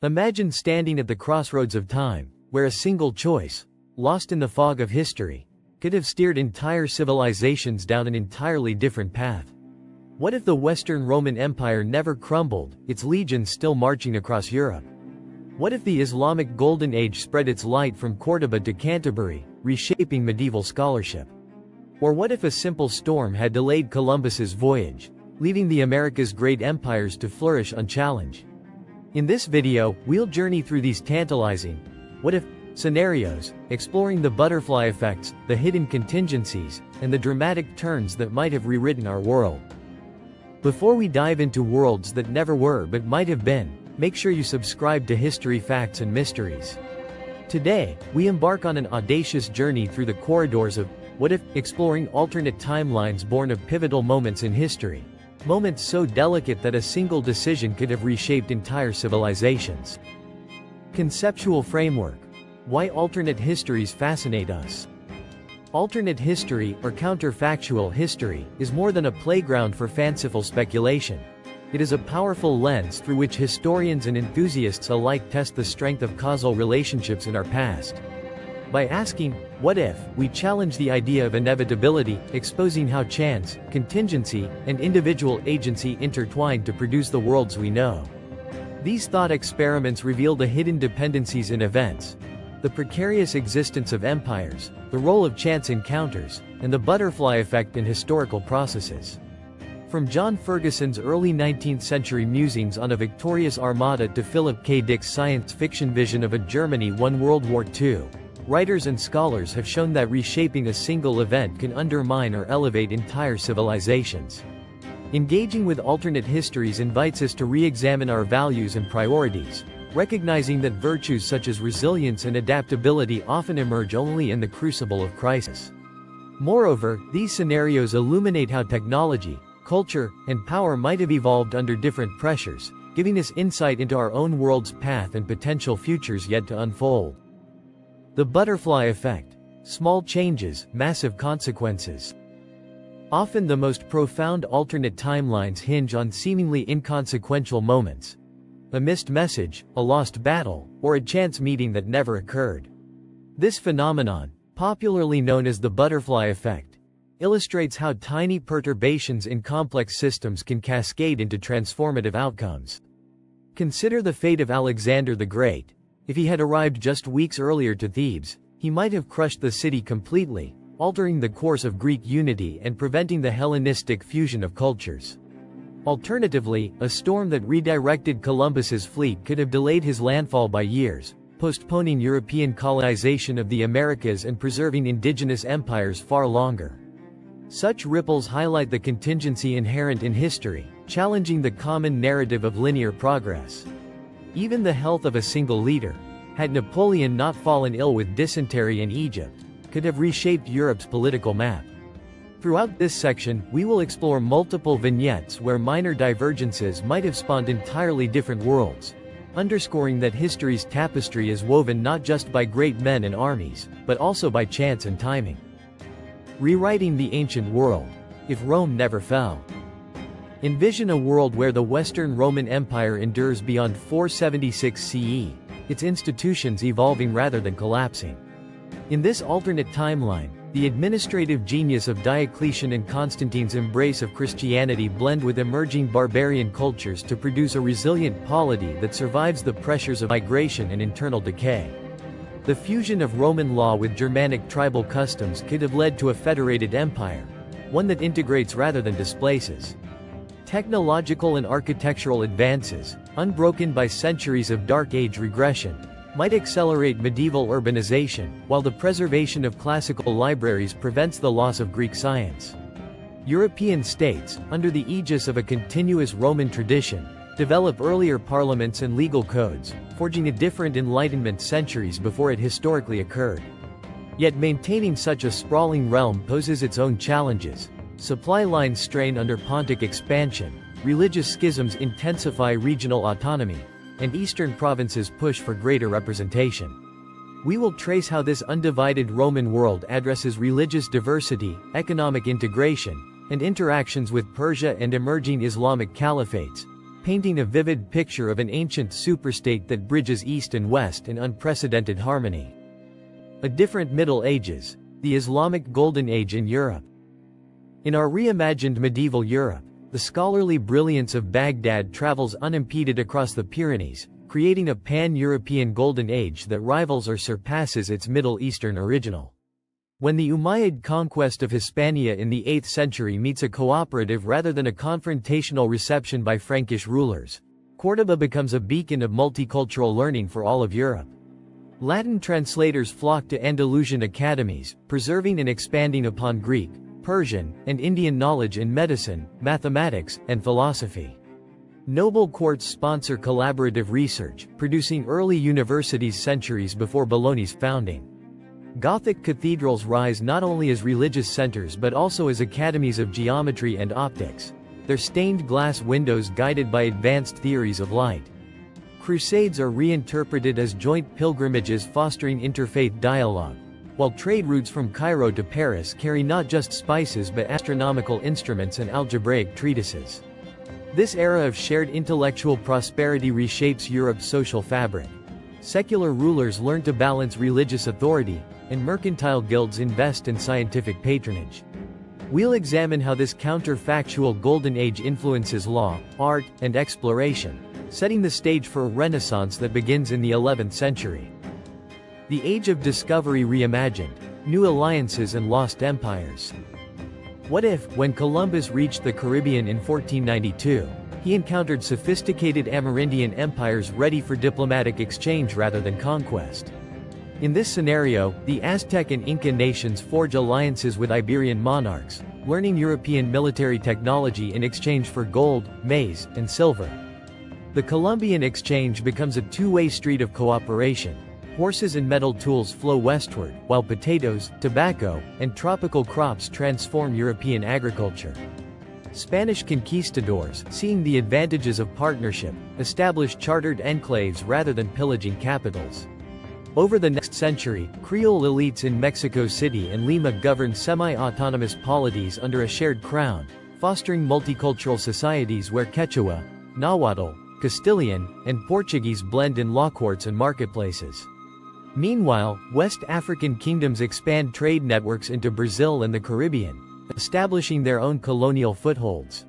Imagine standing at the crossroads of time, where a single choice, lost in the fog of history, could have steered entire civilizations down an entirely different path. What if the Western Roman Empire never crumbled, its legions still marching across Europe? What if the Islamic Golden Age spread its light from Cordoba to Canterbury, reshaping medieval scholarship? Or what if a simple storm had delayed Columbus's voyage, leaving the America's great empires to flourish unchallenged? In this video, we'll journey through these tantalizing what-if scenarios, exploring the butterfly effects, the hidden contingencies, and the dramatic turns that might have rewritten our world. Before we dive into worlds that never were but might have been, make sure you subscribe to History Facts and Mysteries. Today, we embark on an audacious journey through the corridors of what-if, exploring alternate timelines born of pivotal moments in history. Moments so delicate that a single decision could have reshaped entire civilizations. Conceptual framework. Why alternate histories fascinate us. Alternate history, or counterfactual history, is more than a playground for fanciful speculation. It is a powerful lens through which historians and enthusiasts alike test the strength of causal relationships in our past. By asking, what if, we challenge the idea of inevitability, exposing how chance, contingency, and individual agency intertwine to produce the worlds we know. These thought experiments reveal the hidden dependencies in events, the precarious existence of empires, the role of chance encounters, and the butterfly effect in historical processes. From John Ferguson's early 19th century musings on a victorious armada to Philip K. Dick's science fiction vision of a Germany won World War II, writers and scholars have shown that reshaping a single event can undermine or elevate entire civilizations. Engaging with alternate histories invites us to re-examine our values and priorities, recognizing that virtues such as resilience and adaptability often emerge only in the crucible of crisis. Moreover, these scenarios illuminate how technology, culture, and power might have evolved under different pressures, giving us insight into our own world's path and potential futures yet to unfold. The butterfly effect. Small changes, massive consequences. Often the most profound alternate timelines hinge on seemingly inconsequential moments. A missed message, a lost battle, or a chance meeting that never occurred. This phenomenon, popularly known as the butterfly effect, illustrates how tiny perturbations in complex systems can cascade into transformative outcomes. Consider the fate of Alexander the Great. If he had arrived just weeks earlier to Thebes, he might have crushed the city completely, altering the course of Greek unity and preventing the Hellenistic fusion of cultures. Alternatively, a storm that redirected Columbus's fleet could have delayed his landfall by years, postponing European colonization of the Americas and preserving indigenous empires far longer. Such ripples highlight the contingency inherent in history, challenging the common narrative of linear progress. Even the health of a single leader, had Napoleon not fallen ill with dysentery in Egypt, could have reshaped Europe's political map. Throughout this section, we will explore multiple vignettes where minor divergences might have spawned entirely different worlds, underscoring that history's tapestry is woven not just by great men and armies, but also by chance and timing. Rewriting the ancient world. If Rome never fell. Envision a world where the Western Roman Empire endures beyond 476 CE, its institutions evolving rather than collapsing. In this alternate timeline, the administrative genius of Diocletian and Constantine's embrace of Christianity blend with emerging barbarian cultures to produce a resilient polity that survives the pressures of migration and internal decay. The fusion of Roman law with Germanic tribal customs could have led to a federated empire, one that integrates rather than displaces. Technological and architectural advances, unbroken by centuries of Dark Age regression, might accelerate medieval urbanization, while the preservation of classical libraries prevents the loss of Greek science. European states, under the aegis of a continuous Roman tradition, develop earlier parliaments and legal codes, forging a different Enlightenment centuries before it historically occurred. Yet maintaining such a sprawling realm poses its own challenges. Supply lines strain under Pontic expansion, religious schisms intensify regional autonomy, and eastern provinces push for greater representation. We will trace how this undivided Roman world addresses religious diversity, economic integration, and interactions with Persia and emerging Islamic caliphates, painting a vivid picture of an ancient superstate that bridges East and West in unprecedented harmony. A different Middle Ages, the Islamic Golden Age in Europe. In our reimagined medieval Europe, the scholarly brilliance of Baghdad travels unimpeded across the Pyrenees, creating a pan-European Golden Age that rivals or surpasses its Middle Eastern original. When the Umayyad conquest of Hispania in the 8th century meets a cooperative rather than a confrontational reception by Frankish rulers, Córdoba becomes a beacon of multicultural learning for all of Europe. Latin translators flock to Andalusian academies, preserving and expanding upon Greek, Persian, and Indian knowledge in medicine, mathematics, and philosophy. Noble courts sponsor collaborative research, producing early universities centuries before Bologna's founding. Gothic cathedrals rise not only as religious centers but also as academies of geometry and optics, their stained glass windows guided by advanced theories of light. Crusades are reinterpreted as joint pilgrimages fostering interfaith dialogue, while trade routes from Cairo to Paris carry not just spices but astronomical instruments and algebraic treatises. This era of shared intellectual prosperity reshapes Europe's social fabric. Secular rulers learn to balance religious authority, and mercantile guilds invest in scientific patronage. We'll examine how this counterfactual Golden Age influences law, art, and exploration, setting the stage for a renaissance that begins in the 11th century. The Age of Discovery Reimagined, New Alliances and Lost Empires. What if, when Columbus reached the Caribbean in 1492, he encountered sophisticated Amerindian empires ready for diplomatic exchange rather than conquest? In this scenario, the Aztec and Inca nations forge alliances with Iberian monarchs, learning European military technology in exchange for gold, maize, and silver. The Columbian exchange becomes a two-way street of cooperation. Horses and metal tools flow westward, while potatoes, tobacco, and tropical crops transform European agriculture. Spanish conquistadors, seeing the advantages of partnership, established chartered enclaves rather than pillaging capitals. Over the next century, Creole elites in Mexico City and Lima governed semi-autonomous polities under a shared crown, fostering multicultural societies where Quechua, Nahuatl, Castilian, and Portuguese blend in law courts and marketplaces. Meanwhile, West African kingdoms expand trade networks into Brazil and the Caribbean, establishing their own colonial footholds.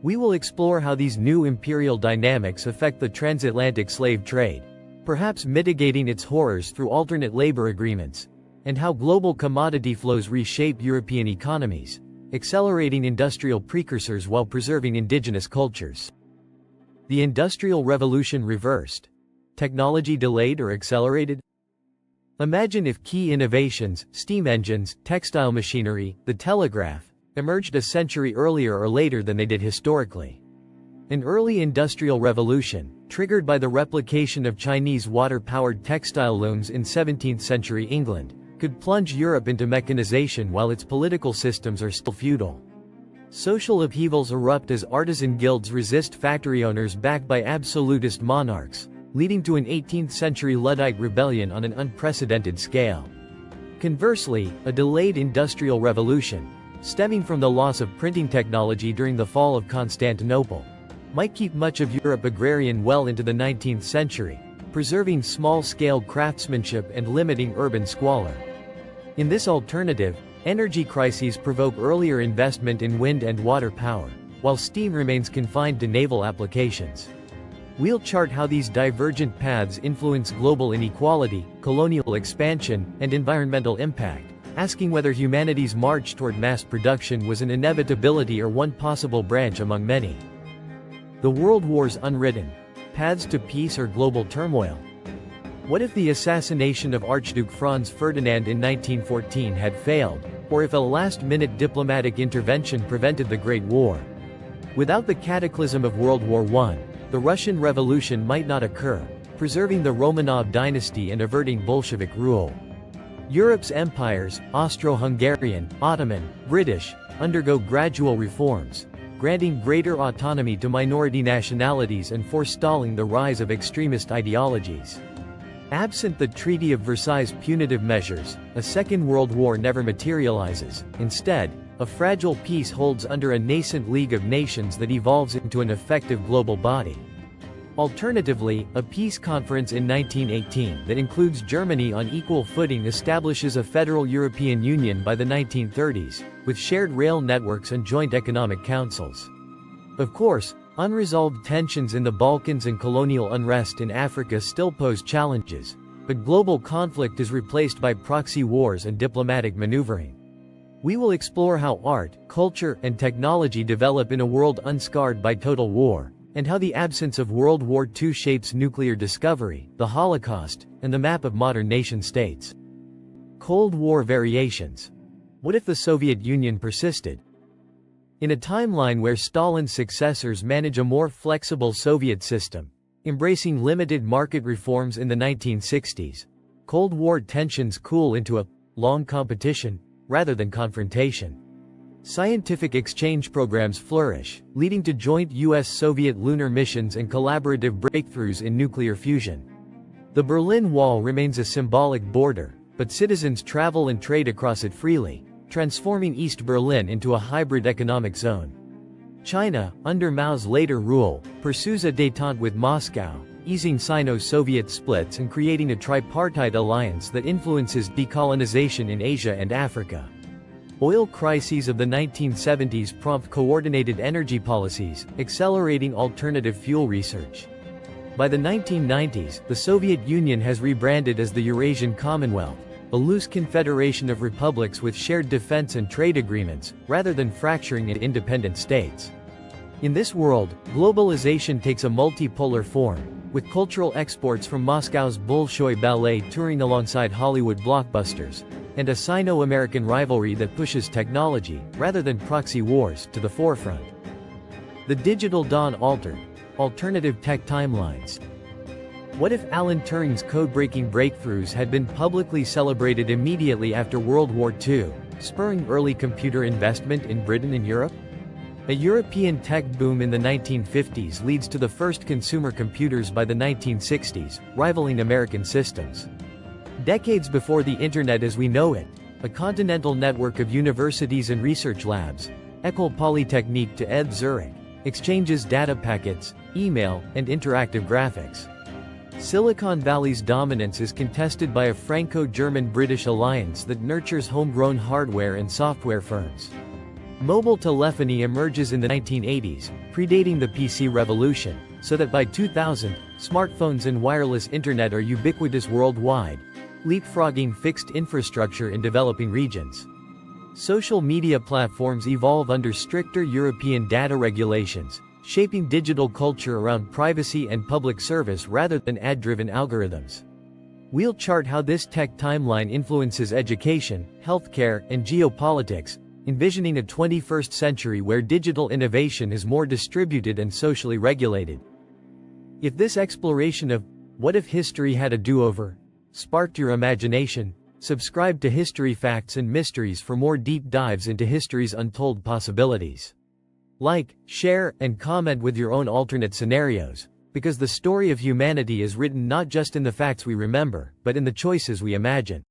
We will explore how these new imperial dynamics affect the transatlantic slave trade, perhaps mitigating its horrors through alternate labor agreements, and how global commodity flows reshape European economies, accelerating industrial precursors while preserving indigenous cultures. The Industrial Revolution reversed. Technology delayed or accelerated? Imagine if key innovations, steam engines, textile machinery, the telegraph, emerged a century earlier or later than they did historically. An early industrial revolution, triggered by the replication of Chinese water-powered textile looms in 17th century England, could plunge Europe into mechanization while its political systems are still feudal. Social upheavals erupt as artisan guilds resist factory owners backed by absolutist monarchs, leading to an 18th century Luddite rebellion on an unprecedented scale. Conversely, a delayed industrial revolution, stemming from the loss of printing technology during the fall of Constantinople, might keep much of Europe agrarian well into the 19th century, preserving small-scale craftsmanship and limiting urban squalor. In this alternative, energy crises provoke earlier investment in wind and water power, while steam remains confined to naval applications. We'll chart how these divergent paths influence global inequality, colonial expansion, and environmental impact, asking whether humanity's march toward mass production was an inevitability or one possible branch among many. The World Wars unwritten. Paths to peace or global turmoil? What if the assassination of Archduke Franz Ferdinand in 1914 had failed, or if a last-minute diplomatic intervention prevented the Great War? Without the cataclysm of World War I, the Russian Revolution might not occur, preserving the Romanov dynasty and averting Bolshevik rule. Europe's empires, Austro-Hungarian, Ottoman, British, undergo gradual reforms, granting greater autonomy to minority nationalities and forestalling the rise of extremist ideologies. Absent the Treaty of Versailles' punitive measures, a Second World War never materializes. Instead, a fragile peace holds under a nascent League of Nations that evolves into an effective global body. Alternatively, a peace conference in 1918 that includes Germany on equal footing establishes a federal European Union by the 1930s, with shared rail networks and joint economic councils. Of course, unresolved tensions in the Balkans and colonial unrest in Africa still pose challenges, but global conflict is replaced by proxy wars and diplomatic maneuvering. We will explore how art, culture, and technology develop in a world unscarred by total war, and how the absence of World War II shapes nuclear discovery, the Holocaust, and the map of modern nation-states. Cold War variations. What if the Soviet Union persisted? In a timeline where Stalin's successors manage a more flexible Soviet system, embracing limited market reforms in the 1960s, Cold War tensions cool into a long competition rather than confrontation. Scientific exchange programs flourish, leading to joint US-Soviet lunar missions and collaborative breakthroughs in nuclear fusion. The Berlin Wall remains a symbolic border, but citizens travel and trade across it freely, transforming East Berlin into a hybrid economic zone. China, under Mao's later rule, pursues a détente with Moscow, easing Sino-Soviet splits and creating a tripartite alliance that influences decolonization in Asia and Africa. Oil crises of the 1970s prompt coordinated energy policies, accelerating alternative fuel research. By the 1990s, the Soviet Union has rebranded as the Eurasian Commonwealth, a loose confederation of republics with shared defense and trade agreements, rather than fracturing into independent states. In this world, globalization takes a multipolar form, with cultural exports from Moscow's Bolshoi Ballet touring alongside Hollywood blockbusters, and a Sino-American rivalry that pushes technology, rather than proxy wars, to the forefront. The digital dawn altered. Alternative tech timelines. What if Alan Turing's code-breaking breakthroughs had been publicly celebrated immediately after World War II, spurring early computer investment in Britain and Europe? A European tech boom in the 1950s leads to the first consumer computers by the 1960s, rivaling American systems. Decades before the Internet as we know it, a continental network of universities and research labs, École Polytechnique to ETH Zurich, exchanges data packets, email, and interactive graphics. Silicon Valley's dominance is contested by a Franco-German-British alliance that nurtures homegrown hardware and software firms. Mobile telephony emerges in the 1980s, predating the PC revolution, so that by 2000, smartphones and wireless internet are ubiquitous worldwide, leapfrogging fixed infrastructure in developing regions. Social media platforms evolve under stricter European data regulations, shaping digital culture around privacy and public service rather than ad-driven algorithms. We'll chart how this tech timeline influences education, healthcare, and geopolitics, envisioning a 21st century where digital innovation is more distributed and socially regulated. If this exploration of what if history had a do-over sparked your imagination, subscribe to History Facts and Mysteries for more deep dives into history's untold possibilities. Like, share, and comment with your own alternate scenarios, because the story of humanity is written not just in the facts we remember, but in the choices we imagine.